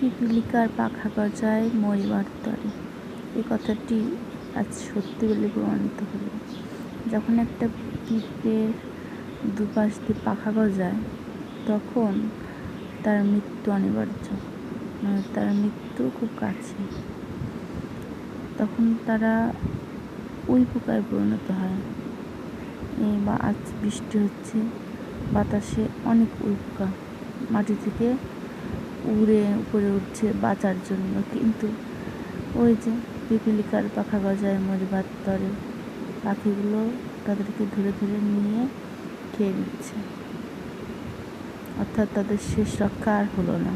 পিপীলিকার পাখা গজায় মরিবার তরে। এই কথাটি আজ সত্যি বলে প্রমাণিত হলো। যখন একটা পিঁপড়ের দুপাশ দিয়ে পাখা গজায় তখন তার মৃত্যু অনিবার্য, মানে তার মৃত্যু খুব কাছে। তখন তারা ওই পোকায় পরিণত হয়। বা আজ বৃষ্টি হচ্ছে, বাতাসে অনেক উই পোকা মাটি থেকে উড়ে উপরে উঠছে বাঁচার জন্য, কিন্তু ওই যে পিপীলিকার পাখা গজায় মরিবার তরে, পাখিগুলো তাদেরকে ধরে ধরে নিয়ে খেয়ে নিচ্ছে, অর্থাৎ তাদের শেষ রক্ষা আর হলো না।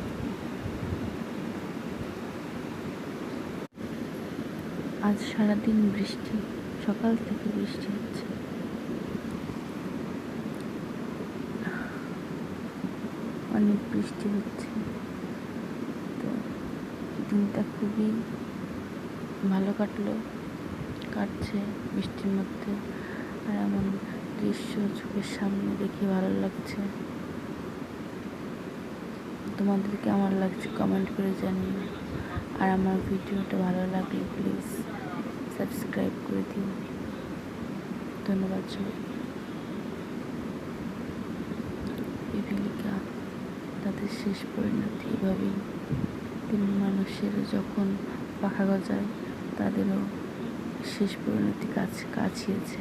আজ সারাদিন বৃষ্টি, সকাল থেকে বৃষ্টি হচ্ছে। অনেক বৃষ্টি হচ্ছে, তো দিনটা খুবই ভালো কাটছে বৃষ্টির মধ্যে। আর এমন দৃশ্য চোখের সামনে দেখে ভালো লাগছে। তোমাদের কেমন লাগছে কমেন্ট করে জানিও। আর আমার ভিডিওটা ভালো লাগলে প্লিজ সাবস্ক্রাইব করে দিও। ধন্যবাদ সবাই। পিপীলিকা তাদের শেষ পরিণতি এভাবেই। তেমনি মানুষেরও যখন পাখা গজায় তাদেরও শেষ পরিণতি কাছিয়েছে।